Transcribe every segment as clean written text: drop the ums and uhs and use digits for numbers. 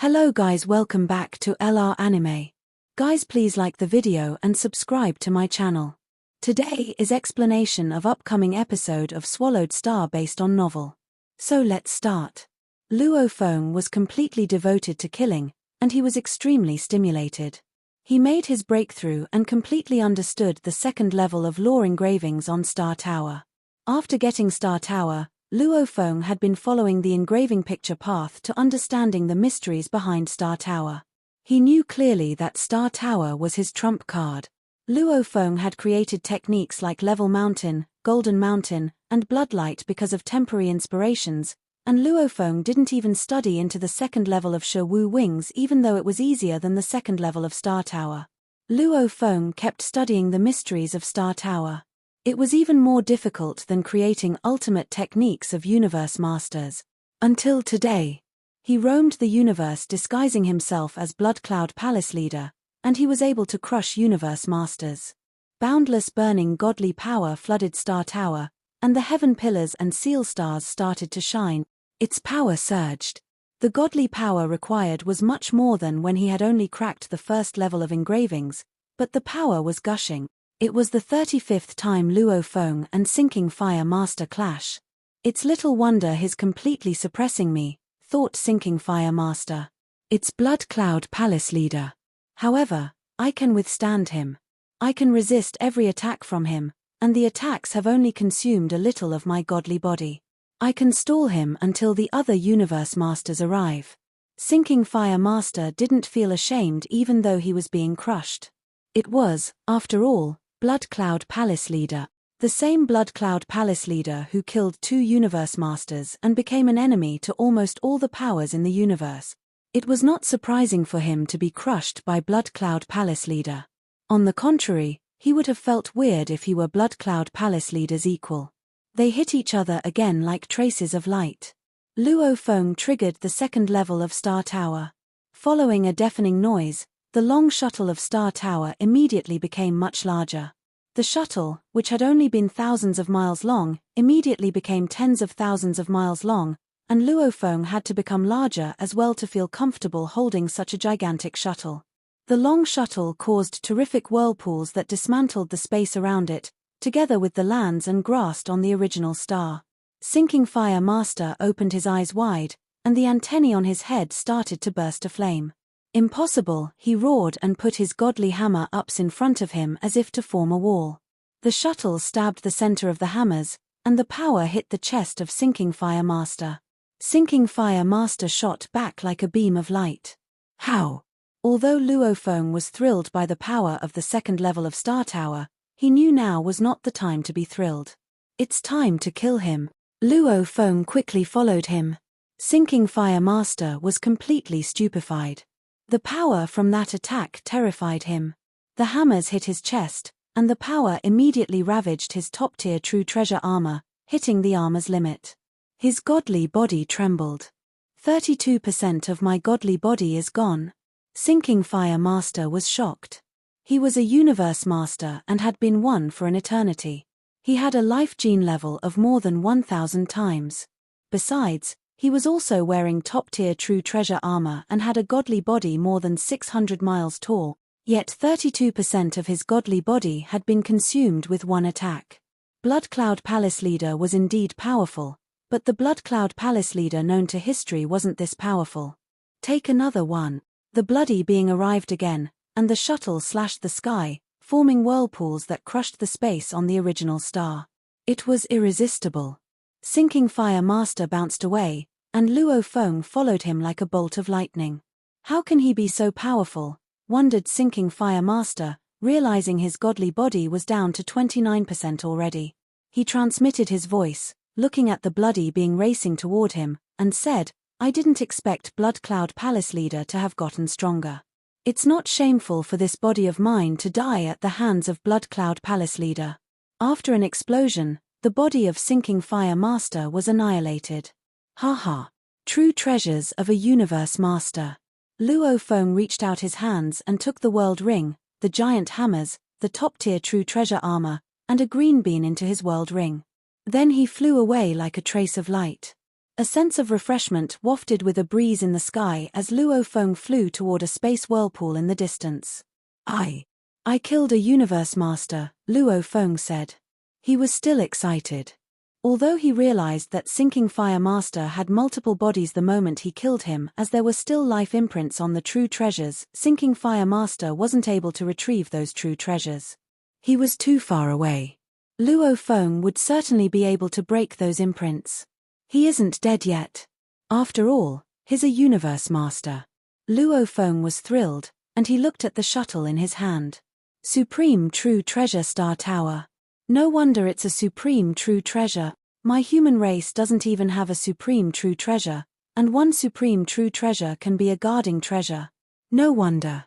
Hello guys, welcome back to LR Anime. Guys, please like the video and subscribe to my channel. Today is explanation of upcoming episode of Swallowed Star based on novel. So let's start. Luo Feng was completely devoted to killing, and he was extremely stimulated. He made his breakthrough and completely understood the second level of lore engravings on Star Tower. After getting Star Tower, Luo Feng had been following the engraving picture path to understanding the mysteries behind Star Tower. He knew clearly that Star Tower was his trump card. Luo Feng had created techniques like Level Mountain, Golden Mountain, and Bloodlight because of temporary inspirations, and Luo Feng didn't even study into the second level of Shi Wu Wings even though it was easier than the second level of Star Tower. Luo Feng kept studying the mysteries of Star Tower. It was even more difficult than creating ultimate techniques of Universe Masters. Until today. He roamed the universe disguising himself as Blood Cloud Palace leader, and he was able to crush Universe Masters. Boundless burning godly power flooded Star Tower, and the heaven pillars and seal stars started to shine. Its power surged. The godly power required was much more than when he had only cracked the first level of engravings, but the power was gushing. It was the 35th time Luo Feng and Sinking Fire Master clash. It's little wonder he's completely suppressing me, thought Sinking Fire Master. It's Blood Cloud Palace leader. However, I can withstand him. I can resist every attack from him, and the attacks have only consumed a little of my godly body. I can stall him until the other Universe Masters arrive. Sinking Fire Master didn't feel ashamed even though he was being crushed. It was, after all, Blood Cloud Palace leader. The same Blood Cloud Palace leader who killed 2 Universe Masters and became an enemy to almost all the powers in the universe. It was not surprising for him to be crushed by Blood Cloud Palace leader. On the contrary, he would have felt weird if he were Blood Cloud Palace leader's equal. They hit each other again like traces of light. Luo Feng triggered the second level of Star Tower. Following a deafening noise, the long shuttle of Star Tower immediately became much larger. The shuttle, which had only been thousands of miles long, immediately became tens of thousands of miles long, and Luo Feng had to become larger as well to feel comfortable holding such a gigantic shuttle. The long shuttle caused terrific whirlpools that dismantled the space around it, together with the lands and grass on the original star. Sinking Fire Master opened his eyes wide, and the antennae on his head started to burst aflame. Impossible, he roared and put his godly hammer ups in front of him as if to form a wall. The shuttle stabbed the center of the hammers, and the power hit the chest of Sinking Fire Master. Sinking Fire Master shot back like a beam of light. How? Although Luo Feng was thrilled by the power of the second level of Star Tower, he knew now was not the time to be thrilled. It's time to kill him. Luo Feng quickly followed him. Sinking Fire Master was completely stupefied. The power from that attack terrified him. The hammers hit his chest, and the power immediately ravaged his top-tier true treasure armor, hitting the armor's limit. His godly body trembled. 32% of my godly body is gone. Sinking Fire Master was shocked. He was a Universe Master and had been one for an eternity. He had a life gene level of more than 1,000 times. Besides, he was also wearing top-tier true treasure armor and had a godly body more than 600 miles tall, yet 32% of his godly body had been consumed with one attack. Blood Cloud Palace leader was indeed powerful, but the Blood Cloud Palace leader known to history wasn't this powerful. Take another one. The bloody being arrived again, and the shuttle slashed the sky, forming whirlpools that crushed the space on the original star. It was irresistible. Sinking Fire Master bounced away, and Luo Feng followed him like a bolt of lightning. How can he be so powerful? Wondered Sinking Fire Master, realizing his godly body was down to 29% already. He transmitted his voice, looking at the bloody being racing toward him, and said, I didn't expect Blood Cloud Palace leader to have gotten stronger. It's not shameful for this body of mine to die at the hands of Blood Cloud Palace leader. After an explosion, the body of Sinking Fire Master was annihilated. Haha. True treasures of a Universe Master. Luo Feng reached out his hands and took the world ring, the giant hammers, the top-tier true treasure armor, and a green bean into his world ring. Then he flew away like a trace of light. A sense of refreshment wafted with a breeze in the sky as Luo Feng flew toward a space whirlpool in the distance. I killed a universe master, Luo Feng said. He was still excited. Although he realized that Sinking Fire Master had multiple bodies the moment he killed him, as there were still life imprints on the true treasures, Sinking Fire Master wasn't able to retrieve those true treasures. He was too far away. Luo Feng would certainly be able to break those imprints. He isn't dead yet. After all, he's a universe master. Luo Feng was thrilled, and he looked at the shuttle in his hand. Supreme True Treasure Star Tower. No wonder it's a supreme true treasure. My human race doesn't even have a supreme true treasure, and one supreme true treasure can be a guarding treasure. No wonder.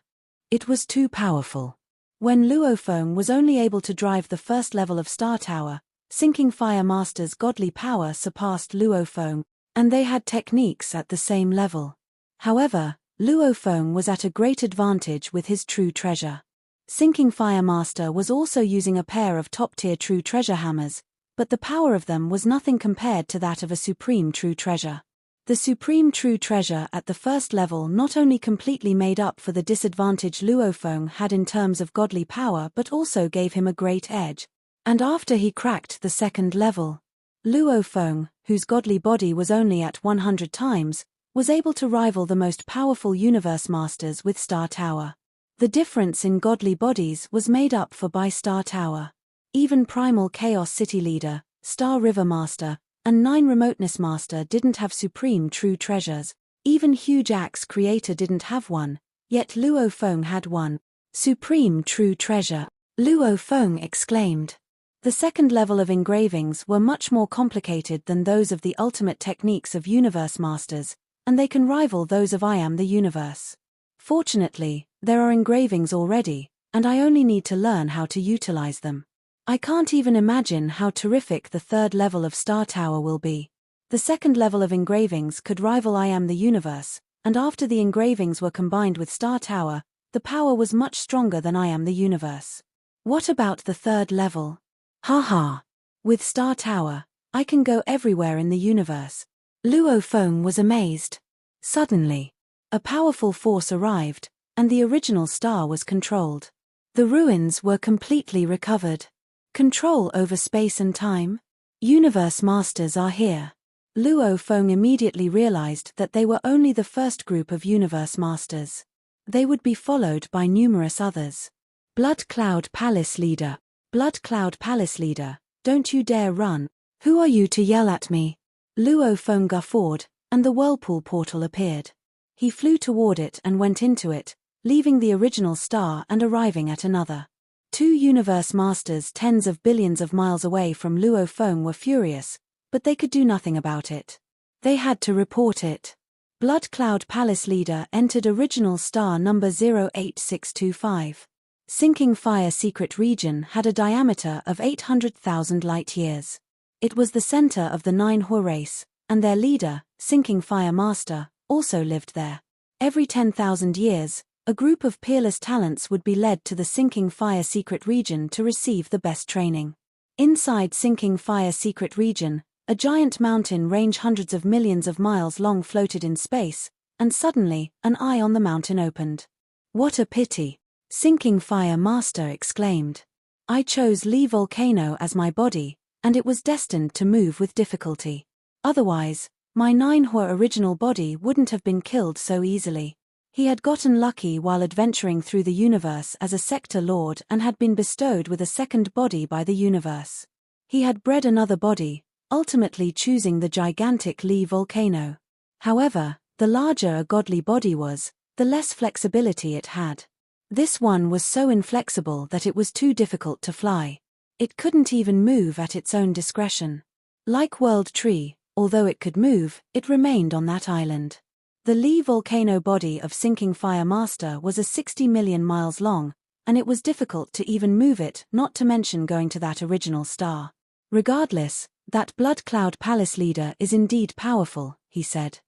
It was too powerful. When Luo Feng was only able to drive the first level of Star Tower, Sinking Fire Master's godly power surpassed Luo Feng, and they had techniques at the same level. However, Luo Feng was at a great advantage with his true treasure. Sinking Fire Master was also using a pair of top-tier true treasure hammers, but the power of them was nothing compared to that of a supreme true treasure. The supreme true treasure at the first level not only completely made up for the disadvantage Luo Feng had in terms of godly power but also gave him a great edge. And after he cracked the second level, Luo Feng, whose godly body was only at 100 times, was able to rival the most powerful universe masters with Star Tower. The difference in godly bodies was made up for by Star Tower. Even Primal Chaos City Leader, Star River Master, and 9 Remoteness Master didn't have supreme true treasures. Even Huge Axe Creator didn't have one, yet Luo Feng had one. Supreme true treasure, Luo Feng exclaimed. The second level of engravings were much more complicated than those of the ultimate techniques of Universe Masters, and they can rival those of I Am the Universe. Fortunately, there are engravings already, and I only need to learn how to utilize them. I can't even imagine how terrific the third level of Star Tower will be. The second level of engravings could rival I Am the Universe, and after the engravings were combined with Star Tower, the power was much stronger than I Am the Universe. What about the third level? Haha. With Star Tower, I can go everywhere in the universe. Luo Feng was amazed. Suddenly, a powerful force arrived, and the original star was controlled. The ruins were completely recovered. Control over space and time? Universe Masters are here. Luo Feng immediately realized that they were only the first group of Universe Masters. They would be followed by numerous others. Blood Cloud Palace Leader. Blood Cloud Palace Leader, don't you dare run. Who are you to yell at me? Luo Feng guffawed, and the whirlpool portal appeared. He flew toward it and went into it, leaving the original star and arriving at another. 2 Universe Masters tens of billions of miles away from Luo Feng were furious, but they could do nothing about it. They had to report it. Blood Cloud Palace Leader entered original star number 08625. Sinking Fire Secret Region had a diameter of 800,000 light-years. It was the center of the 9 Hua race, and their leader, Sinking Fire Master, also lived there. Every 10,000 years, a group of peerless talents would be led to the Sinking Fire Secret Region to receive the best training. Inside Sinking Fire Secret Region, a giant mountain range hundreds of millions of miles long floated in space, and suddenly, an eye on the mountain opened. What a pity! Sinking Fire Master exclaimed. I chose Li Volcano as my body, and it was destined to move with difficulty. Otherwise, my 9 Hua original body wouldn't have been killed so easily. He had gotten lucky while adventuring through the universe as a sector lord and had been bestowed with a second body by the universe. He had bred another body, ultimately choosing the gigantic Li Volcano. However, the larger a godly body was, the less flexibility it had. This one was so inflexible that it was too difficult to fly. It couldn't even move at its own discretion. Like World Tree, although it could move, it remained on that island. The Li Volcano body of Sinking Fire Master was a 60 million miles long, and it was difficult to even move it, not to mention going to that original star. Regardless, that Blood Cloud Palace Leader is indeed powerful, he said.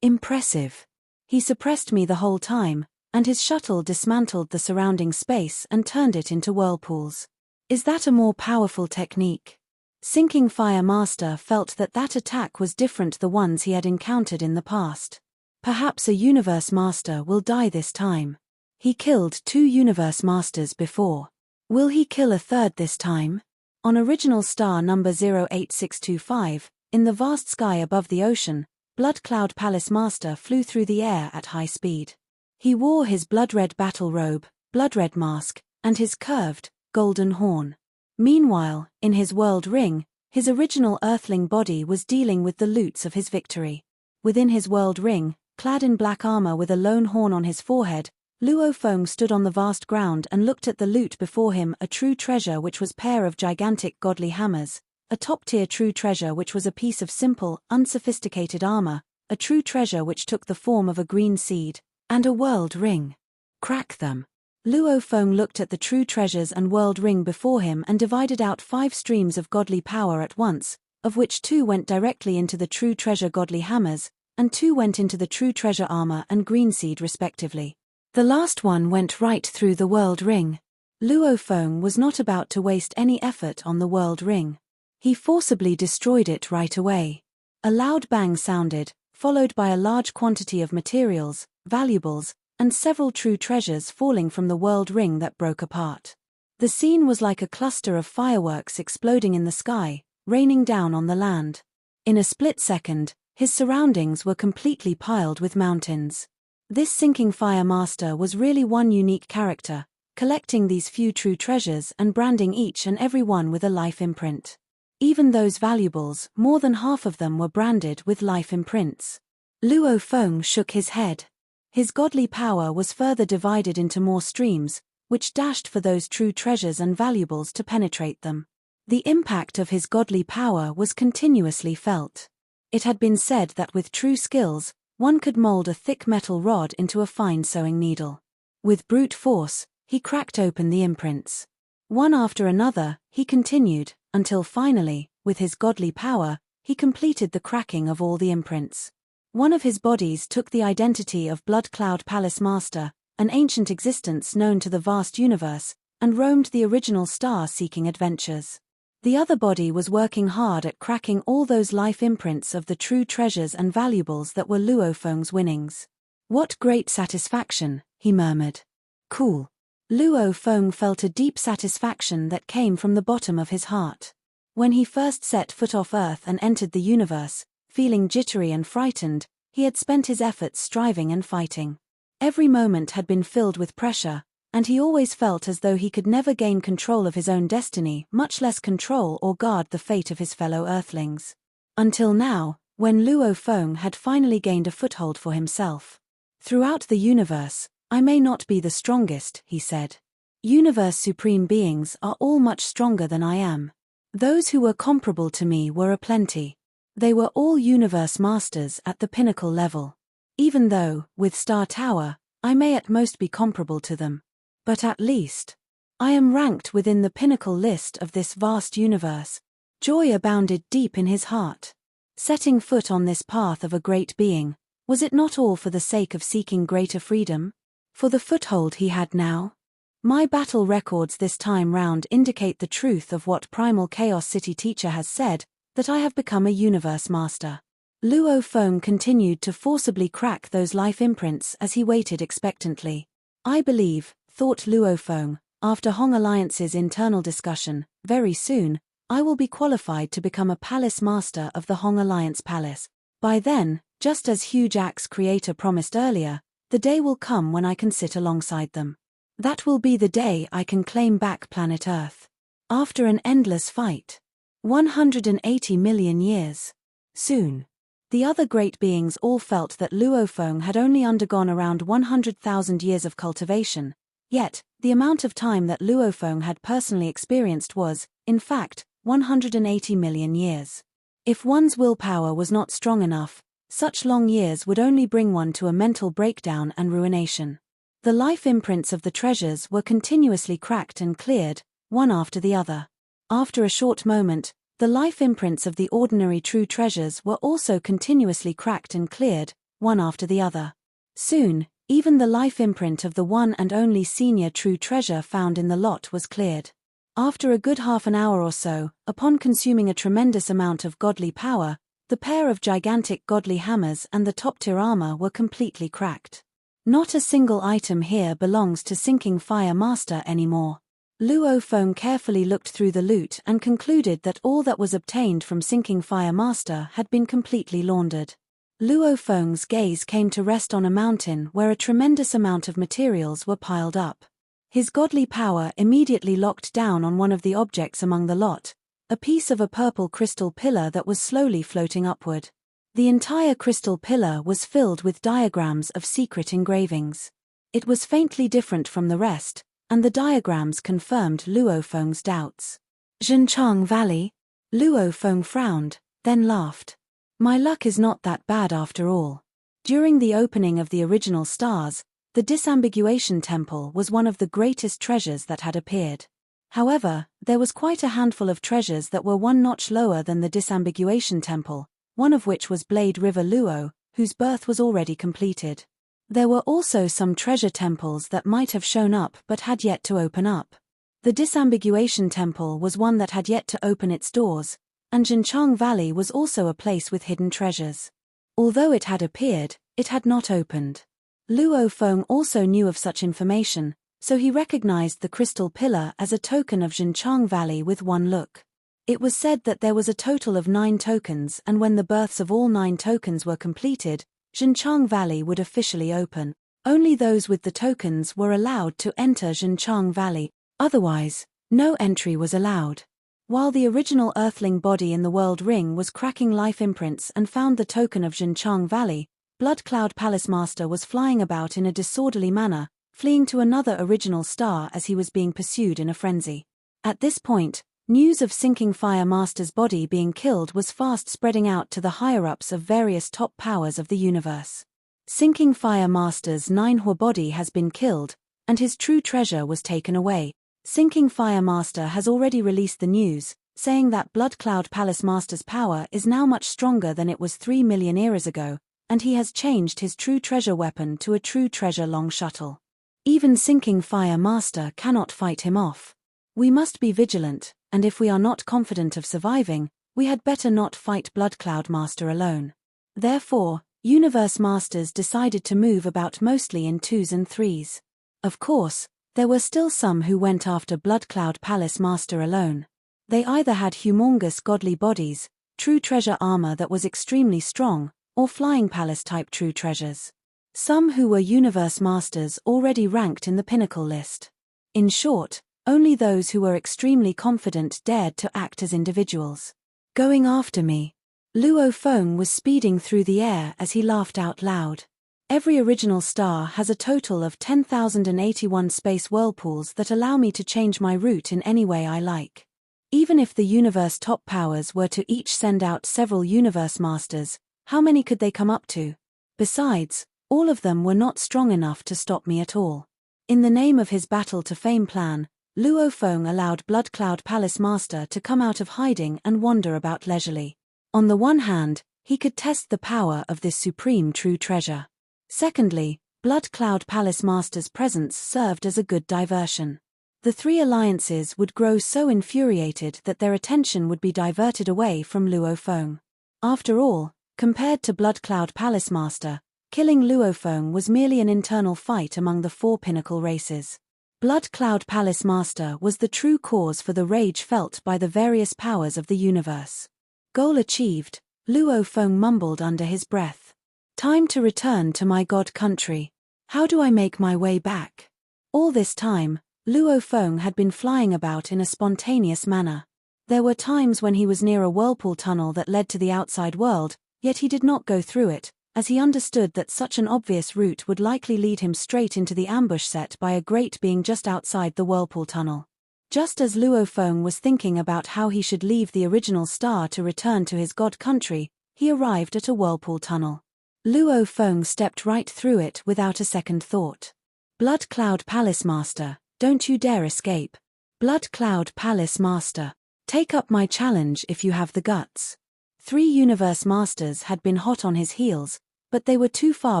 Impressive. He suppressed me the whole time, and his shuttle dismantled the surrounding space and turned it into whirlpools. Is that a more powerful technique? Sinking Fire Master felt that that attack was different the ones he had encountered in the past. Perhaps a Universe Master will die this time. He killed 2 Universe Masters before. Will he kill a third this time? On original star number 08625, in the vast sky above the ocean, Blood Cloud Palace Master flew through the air at high speed. He wore his blood-red battle robe, blood-red mask, and his curved, golden horn. Meanwhile, in his world ring, his original Earthling body was dealing with the loots of his victory. Within his world ring, clad in black armor with a lone horn on his forehead, Luo Feng stood on the vast ground and looked at the loot before him, a true treasure which was pair of gigantic godly hammers, a top-tier true treasure which was a piece of simple, unsophisticated armor, a true treasure which took the form of a green seed, and a world ring. Crack them. Luo Feng looked at the true treasures and world ring before him and divided out 5 streams of godly power at once, of which 2 went directly into the true treasure godly hammers, and 2 went into the true treasure armor and green seed respectively. The last one went right through the world ring. Luo Feng was not about to waste any effort on the world ring. He forcibly destroyed it right away. A loud bang sounded, followed by a large quantity of materials, valuables, and several true treasures falling from the world ring that broke apart. The scene was like a cluster of fireworks exploding in the sky, raining down on the land. In a split second, his surroundings were completely piled with mountains. This Sinking Fire Master was really one unique character, collecting these few true treasures and branding each and every one with a life imprint. Even those valuables, more than half of them were branded with life imprints. Luo Feng shook his head. His godly power was further divided into more streams, which dashed for those true treasures and valuables to penetrate them. The impact of his godly power was continuously felt. It had been said that with true skills, one could mold a thick metal rod into a fine sewing needle. With brute force, he cracked open the imprints. One after another, he continued, until finally, with his godly power, he completed the cracking of all the imprints. One of his bodies took the identity of Blood Cloud Palace Master, an ancient existence known to the vast universe, and roamed the original star seeking adventures. The other body was working hard at cracking all those life imprints of the true treasures and valuables that were Luo Feng's winnings. What great satisfaction, he murmured. Cool. Luo Feng felt a deep satisfaction that came from the bottom of his heart. When he first set foot off Earth and entered the universe, feeling jittery and frightened, he had spent his efforts striving and fighting. Every moment had been filled with pressure, and he always felt as though he could never gain control of his own destiny, much less control or guard the fate of his fellow Earthlings. Until now, when Luo Feng had finally gained a foothold for himself. Throughout the universe, I may not be the strongest, he said. Universe supreme beings are all much stronger than I am. Those who were comparable to me were aplenty. They were all universe masters at the pinnacle level. Even though, with Star Tower, I may at most be comparable to them. But at least, I am ranked within the pinnacle list of this vast universe. Joy abounded deep in his heart. Setting foot on this path of a great being, was it not all for the sake of seeking greater freedom? For the foothold he had now? My battle records this time round indicate the truth of what Primal Chaos City Teacher has said, that I have become a universe master. Luo Feng continued to forcibly crack those life imprints as he waited expectantly. I believe, thought Luo Feng, after Hong Alliance's internal discussion, very soon, I will be qualified to become a palace master of the Hong Alliance Palace. By then, just as Hugh Jack's creator promised earlier, the day will come when I can sit alongside them. That will be the day I can claim back planet Earth. After an endless fight. 180 million years. Soon. The other great beings all felt that Luo Feng had only undergone around 100,000 years of cultivation, yet, the amount of time that Luo Feng had personally experienced was, in fact, 180 million years. If one's willpower was not strong enough, such long years would only bring one to a mental breakdown and ruination. The life imprints of the treasures were continuously cracked and cleared, one after the other. After a short moment, the life imprints of the ordinary true treasures were also continuously cracked and cleared, one after the other. Soon, even the life imprint of the one and only senior true treasure found in the lot was cleared. After a good half an hour or so, upon consuming a tremendous amount of godly power, the pair of gigantic godly hammers and the top-tier armor were completely cracked. Not a single item here belongs to Sinking Fire Master anymore. Luo Feng carefully looked through the loot and concluded that all that was obtained from Sinking Fire Master had been completely laundered. Luo Feng's gaze came to rest on a mountain where a tremendous amount of materials were piled up. His godly power immediately locked down on one of the objects among the lot, a piece of a purple crystal pillar that was slowly floating upward. The entire crystal pillar was filled with diagrams of secret engravings. It was faintly different from the rest, and the diagrams confirmed Luo Feng's doubts. Zhenchang Valley? Luo Feng frowned, then laughed. My luck is not that bad after all. During the opening of the original stars, the Disambiguation Temple was one of the greatest treasures that had appeared. However, there was quite a handful of treasures that were one notch lower than the Disambiguation Temple, one of which was Blade River Luo, whose birth was already completed. There were also some treasure temples that might have shown up but had yet to open up. The Disambiguation Temple was one that had yet to open its doors, and Zhenchang Valley was also a place with hidden treasures. Although it had appeared, it had not opened. Luo Feng also knew of such information, so he recognized the crystal pillar as a token of Zhenchang Valley with one look. It was said that there was a total of 9 tokens, and when the births of all 9 tokens were completed, Zhenchang Valley would officially open. Only those with the tokens were allowed to enter Zhenchang Valley, otherwise, no entry was allowed. While the original Earthling body in the World Ring was cracking life imprints and found the token of Zhenchang Valley, Blood Cloud Palace Master was flying about in a disorderly manner, fleeing to another original star as he was being pursued in a frenzy. At this point, news of Sinking Fire Master's body being killed was fast spreading out to the higher-ups of various top powers of the universe. Sinking Fire Master's 9th body has been killed, and his true treasure was taken away. Sinking Fire Master has already released the news, saying that Blood Cloud Palace Master's power is now much stronger than it was 3 million eras ago, and he has changed his true treasure weapon to a true treasure long shuttle. Even Sinking Fire Master cannot fight him off. We must be vigilant, and if we are not confident of surviving, we had better not fight Blood Cloud Master alone. Therefore, Universe Masters decided to move about mostly in 2s and 3s. Of course, there were still some who went after Blood Cloud Palace Master alone. They either had humongous godly bodies, true treasure armor that was extremely strong, or flying palace-type true treasures. Some who were Universe Masters already ranked in the pinnacle list. In short, only those who were extremely confident dared to act as individuals. Going after me. Luo Feng was speeding through the air as he laughed out loud. Every original star has a total of 10,081 space whirlpools that allow me to change my route in any way I like. Even if the universe top powers were to each send out several Universe Masters, how many could they come up to? Besides, all of them were not strong enough to stop me at all. In the name of his Battle to Fame plan, Luo Feng allowed Blood Cloud Palace Master to come out of hiding and wander about leisurely. On the one hand, he could test the power of this supreme true treasure. Secondly, Blood Cloud Palace Master's presence served as a good diversion. The 3 alliances would grow so infuriated that their attention would be diverted away from Luo Feng. After all, compared to Blood Cloud Palace Master, killing Luo Feng was merely an internal fight among the 4 pinnacle races. Blood Cloud Palace Master was the true cause for the rage felt by the various powers of the universe. Goal achieved, Luo Feng mumbled under his breath. Time to return to my god country. How do I make my way back? All this time, Luo Feng had been flying about in a spontaneous manner. There were times when he was near a whirlpool tunnel that led to the outside world, yet he did not go through it, as he understood that such an obvious route would likely lead him straight into the ambush set by a great being just outside the whirlpool tunnel. Just as Luo Feng was thinking about how he should leave the original star to return to his god country, he arrived at a whirlpool tunnel. Luo Feng stepped right through it without a second thought. Blood Cloud Palace Master, don't you dare escape. Blood Cloud Palace Master, take up my challenge if you have the guts. 3 Universe Masters had been hot on his heels, but they were too far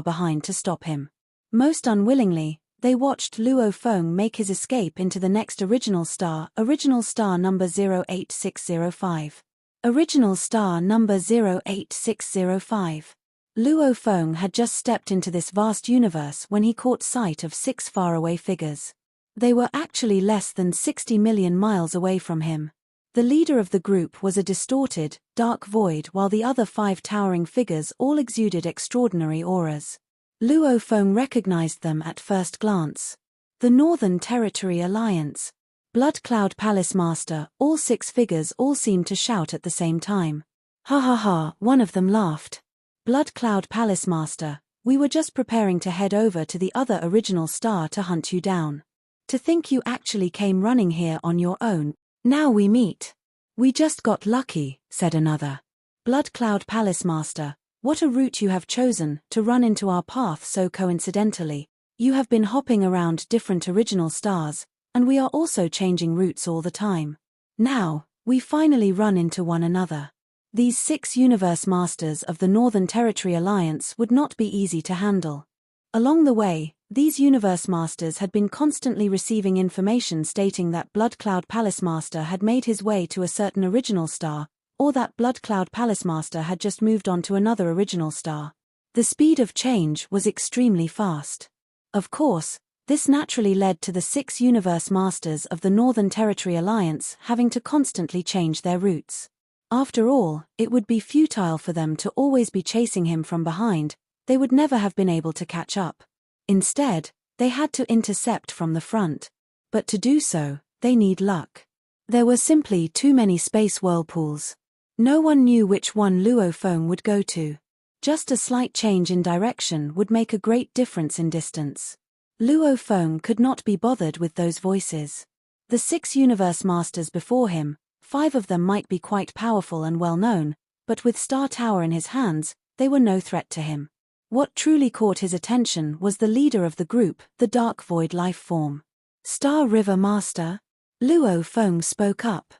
behind to stop him. Most unwillingly, They watched Luo Feng make his escape into the next original star number 08605. Original star number 08605. Luo Feng had just stepped into this vast universe when he caught sight of 6 faraway figures. They were actually less than 60 million miles away from him. The leader of the group was a distorted, dark void, while the other 5 towering figures all exuded extraordinary auras. Luo Feng recognized them at first glance. The Northern Territory Alliance. Blood Cloud Palace Master. All 6 figures all seemed to shout at the same time. Ha ha ha, one of them laughed. Blood Cloud Palace Master, we were just preparing to head over to the other original star to hunt you down. To think you actually came running here on your own. Now we meet. We just got lucky, said another. Blood Cloud Palace Master, what a route you have chosen to run into our path so coincidentally. You have been hopping around different original stars, and we are also changing routes all the time. Now, we finally run into one another. These 6 universe masters of the Northern Territory Alliance would not be easy to handle. Along the way, these universe masters had been constantly receiving information stating that Blood Cloud Palace Master had made his way to a certain original star, or that Blood Cloud Palace Master had just moved on to another original star. The speed of change was extremely fast. Of course, this naturally led to the 6 universe masters of the Northern Territory Alliance having to constantly change their routes. After all, it would be futile for them to always be chasing him from behind. They would never have been able to catch up. Instead, they had to intercept from the front. But to do so, they need luck. There were simply too many space whirlpools. No one knew which one Luo Feng would go to. Just a slight change in direction would make a great difference in distance. Luo Feng could not be bothered with those voices. The 6 universe masters before him, 5 of them might be quite powerful and well known, but with Star Tower in his hands, they were no threat to him. What truly caught his attention was the leader of the group, the Dark Void life form. Star River Master? Luo Feng spoke up.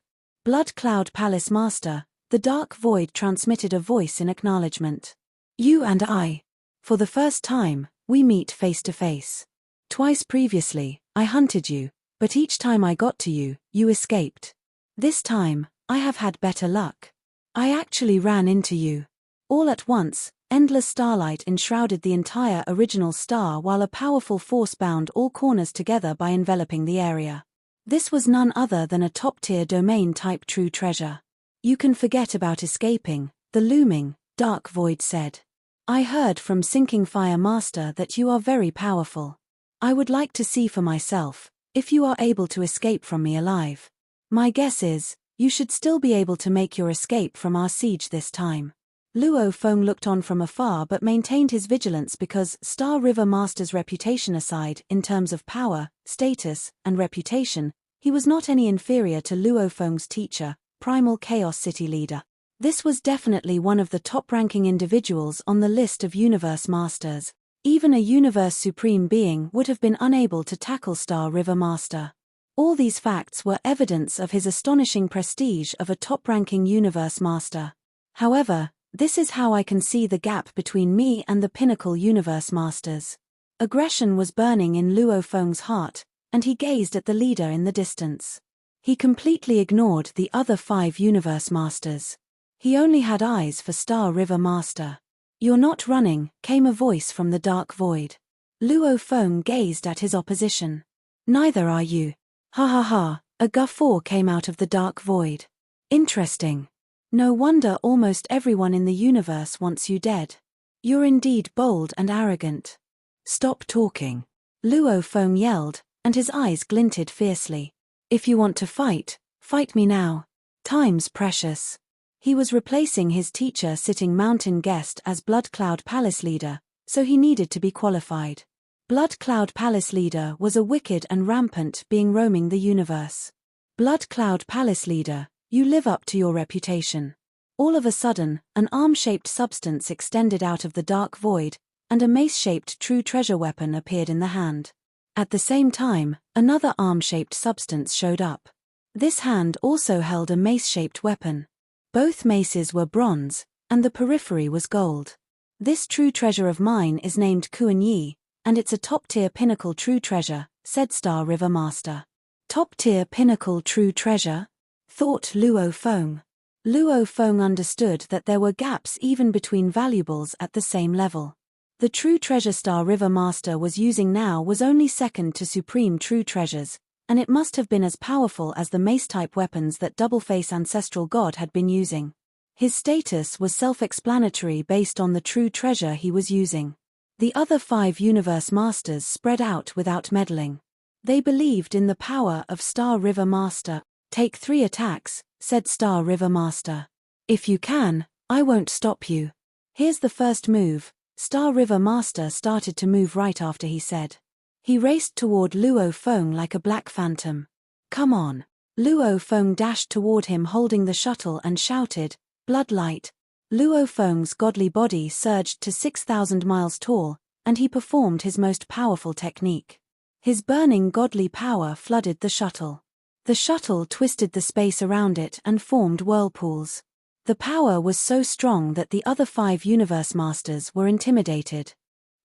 Blood Cloud Palace Master, the Dark Void transmitted a voice in acknowledgement. You and I. For the first time, we meet face to face. Twice previously, I hunted you, but each time I got to you, you escaped. This time, I have had better luck. I actually ran into you. All at once, endless starlight enshrouded the entire original star while a powerful force bound all corners together by enveloping the area. This was none other than a top-tier domain-type true treasure. You can forget about escaping, the looming, dark void said. I heard from Sinking Fire Master that you are very powerful. I would like to see for myself, if you are able to escape from me alive. My guess is, you should still be able to make your escape from our siege this time. Luo Feng looked on from afar but maintained his vigilance because, Star River Master's reputation aside, in terms of power, status, and reputation, he was not any inferior to Luo Feng's teacher, Primal Chaos City leader. This was definitely one of the top-ranking individuals on the list of universe masters. Even a universe supreme being would have been unable to tackle Star River Master. All these facts were evidence of his astonishing prestige of a top-ranking universe master. However, this is how I can see the gap between me and the pinnacle universe masters. Aggression was burning in Luo Feng's heart, and he gazed at the leader in the distance. He completely ignored the other 5 universe masters. He only had eyes for Star River Master. You're not running, came a voice from the dark void. Luo Feng gazed at his opposition. Neither are you. Ha ha ha, a guffaw came out of the dark void. Interesting. No wonder almost everyone in the universe wants you dead. You're indeed bold and arrogant. Stop talking. Luo Feng yelled, and his eyes glinted fiercely. If you want to fight, fight me now. Time's precious. He was replacing his teacher sitting mountain guest as Blood Cloud Palace leader, so he needed to be qualified. Blood Cloud Palace leader was a wicked and rampant being roaming the universe. Blood Cloud Palace leader, you live up to your reputation. All of a sudden, an arm-shaped substance extended out of the dark void, and a mace-shaped true treasure weapon appeared in the hand. At the same time, another arm-shaped substance showed up. This hand also held a mace-shaped weapon. Both maces were bronze, and the periphery was gold. This true treasure of mine is named Kuan Yi, and it's a top-tier pinnacle true treasure, said Star River Master. Top-tier pinnacle true treasure? Thought Luo Feng. Luo Feng understood that there were gaps even between valuables at the same level. The true treasure Star River Master was using now was only second to supreme true treasures, and it must have been as powerful as the mace-type weapons that Doubleface Ancestral God had been using. His status was self-explanatory based on the true treasure he was using. The other 5 Universe Masters spread out without meddling. They believed in the power of Star River Master. Take 3 attacks, said Star River Master. If you can, I won't stop you. Here's the first move. Star River Master started to move right after he said. He raced toward Luo Feng like a black phantom. Come on. Luo Feng dashed toward him holding the shuttle and shouted, Bloodlight. Luo Feng's godly body surged to 6,000 miles tall, and he performed his most powerful technique. His burning godly power flooded the shuttle. The shuttle twisted the space around it and formed whirlpools. The power was so strong that the other 5 Universe Masters were intimidated.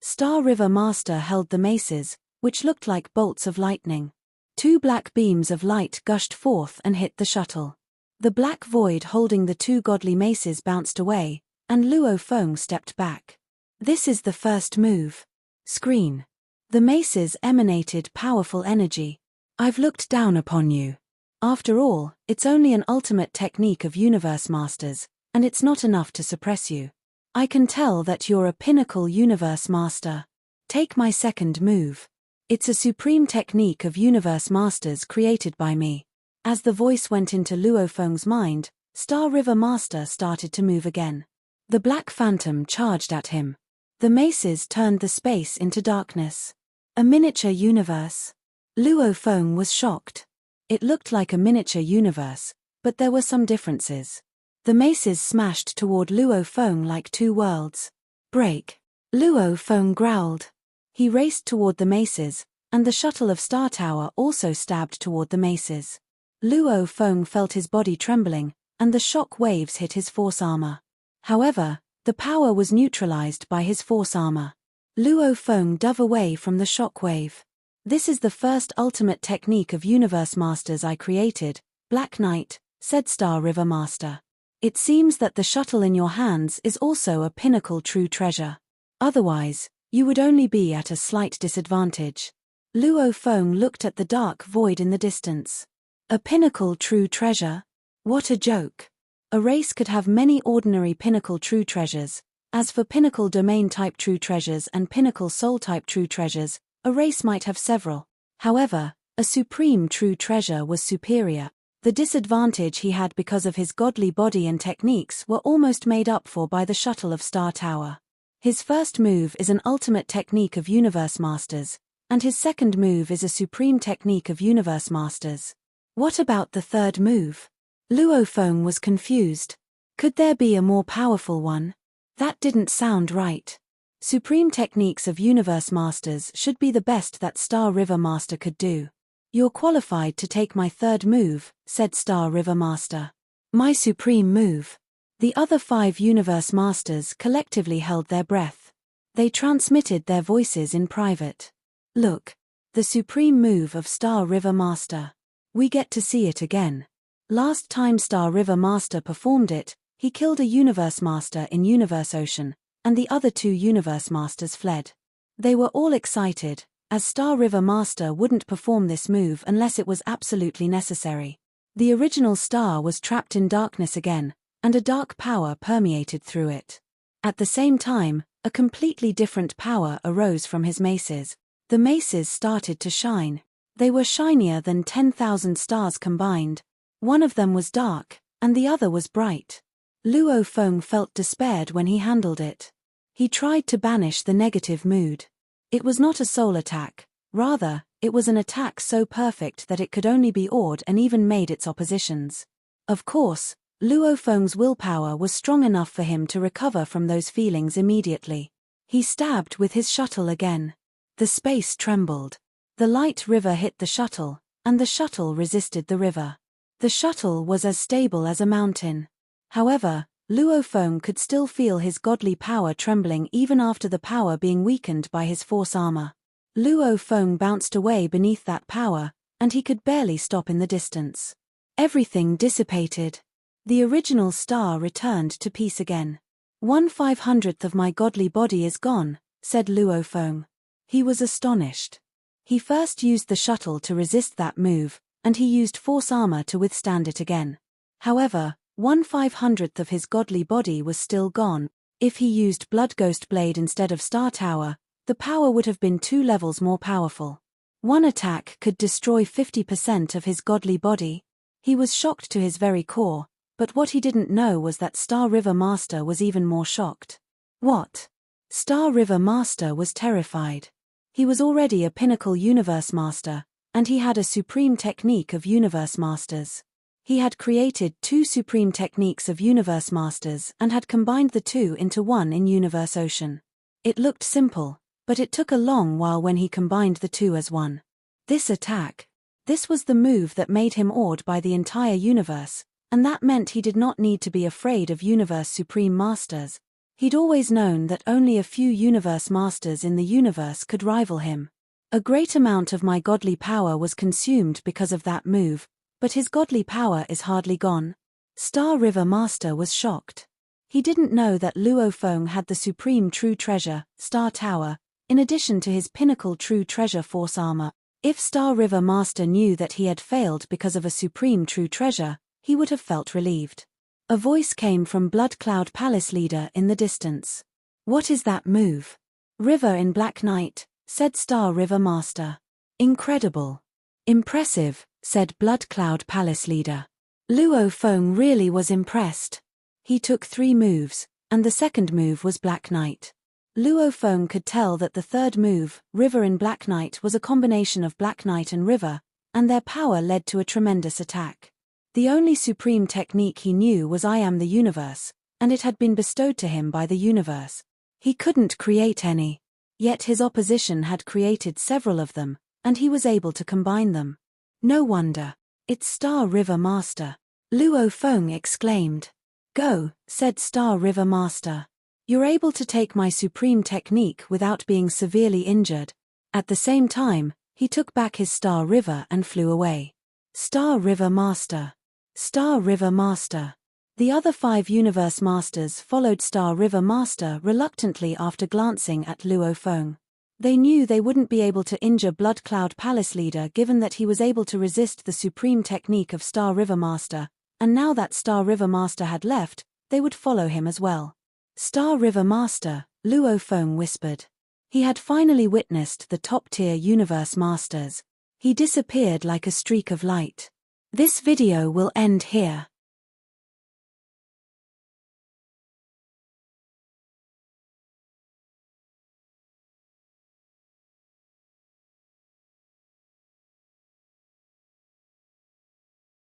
Star River Master held the maces, which looked like bolts of lightning. 2 black beams of light gushed forth and hit the shuttle. The black void holding the 2 godly maces bounced away, and Luo Feng stepped back. This is the first move. Screen. The maces emanated powerful energy. I've looked down upon you. After all, it's only an ultimate technique of Universe Masters, and it's not enough to suppress you. I can tell that you're a pinnacle Universe Master. Take my second move. It's a supreme technique of Universe Masters created by me. As the voice went into Luo Feng's mind, Star River Master started to move again. The Black Phantom charged at him. The maces turned the space into darkness. A miniature universe. Luo Feng was shocked. It looked like a miniature universe, but there were some differences. The maces smashed toward Luo Feng like 2 worlds. Break. Luo Feng growled. He raced toward the maces, and the shuttle of Star Tower also stabbed toward the maces. Luo Feng felt his body trembling, and the shock waves hit his force armor. However, the power was neutralized by his force armor. Luo Feng dove away from the shock wave. This is the first ultimate technique of Universe Masters I created, Black Knight, said Star River Master. It seems that the shuttle in your hands is also a pinnacle true treasure. Otherwise, you would only be at a slight disadvantage. Luo Feng looked at the dark void in the distance. A pinnacle true treasure? What a joke. A race could have many ordinary pinnacle true treasures. As for pinnacle domain type true treasures and pinnacle soul type true treasures, a race might have several. However, a supreme true treasure was superior. The disadvantage he had because of his godly body and techniques were almost made up for by the shuttle of Star Tower. His first move is an ultimate technique of Universe Masters, and his second move is a supreme technique of Universe Masters. What about the third move? Luo Feng was confused. Could there be a more powerful one? That didn't sound right. Supreme techniques of Universe Masters should be the best that Star River Master could do. You're qualified to take my third move, said Star River Master. My supreme move. The other 5 Universe Masters collectively held their breath. They transmitted their voices in private. Look. The supreme move of Star River Master. We get to see it again. Last time Star River Master performed it, he killed a Universe Master in Universe Ocean, and the other 2 Universe Masters fled. They were all excited, as Star River Master wouldn't perform this move unless it was absolutely necessary. The original star was trapped in darkness again, and a dark power permeated through it. At the same time, a completely different power arose from his maces. The maces started to shine. They were shinier than 10,000 stars combined. One of them was dark, and the other was bright. Luo Feng felt despaired when he handled it. He tried to banish the negative mood. It was not a soul attack, rather, it was an attack so perfect that it could only be awed and even made its oppositions. Of course, Luo Feng's willpower was strong enough for him to recover from those feelings immediately. He stabbed with his shuttle again. The space trembled. The light river hit the shuttle, and the shuttle resisted the river. The shuttle was as stable as a mountain. However, Luo Feng could still feel his godly power trembling even after the power being weakened by his force armor. Luo Feng bounced away beneath that power, and he could barely stop in the distance. Everything dissipated. The original star returned to peace again. 1/500th of my godly body is gone, said Luo Feng. He was astonished. He first used the shuttle to resist that move, and he used force armor to withstand it again. However, 1/500th of his godly body was still gone. If he used Blood Ghost Blade instead of Star Tower, the power would have been 2 levels more powerful. One attack could destroy 50% of his godly body. He was shocked to his very core, but what he didn't know was that Star River Master was even more shocked. What? Star River Master was terrified. He was already a pinnacle Universe Master, and he had a supreme technique of Universe Masters. He had created 2 supreme techniques of Universe Masters and had combined the 2 into one in Universe Ocean. It looked simple, but it took a long while when he combined the 2 as one. This attack. This was the move that made him awed by the entire universe, and that meant he did not need to be afraid of Universe Supreme Masters. He'd always known that only a few Universe Masters in the universe could rival him. A great amount of my godly power was consumed because of that move, but his godly power is hardly gone. Star River Master was shocked. He didn't know that Luo Feng had the supreme true treasure, Star Tower, in addition to his pinnacle true treasure force armor. If Star River Master knew that he had failed because of a supreme true treasure, he would have felt relieved. A voice came from Blood Cloud Palace leader in the distance. What is that move? River in Black Knight, said Star River Master. Incredible. Impressive, said Blood Cloud Palace leader. Luo Feng really was impressed. He took 3 moves, and the second move was Black Knight. Luo Feng could tell that the third move, River in Black Knight, was a combination of Black Knight and River, and their power led to a tremendous attack. The only supreme technique he knew was I Am the Universe, and it had been bestowed to him by the universe. He couldn't create any. Yet his opposition had created several of them, and he was able to combine them. No wonder. It's Star River Master. Luo Feng exclaimed. Go, said Star River Master. You're able to take my supreme technique without being severely injured. At the same time, he took back his Star River and flew away. Star River Master. Star River Master. The other 5 Universe Masters followed Star River Master reluctantly after glancing at Luo Feng. They knew they wouldn't be able to injure Blood Cloud Palace leader given that he was able to resist the supreme technique of Star River Master, and now that Star River Master had left, they would follow him as well. Star River Master, Luo Feng whispered. He had finally witnessed the top-tier Universe Masters. He disappeared like a streak of light. This video will end here.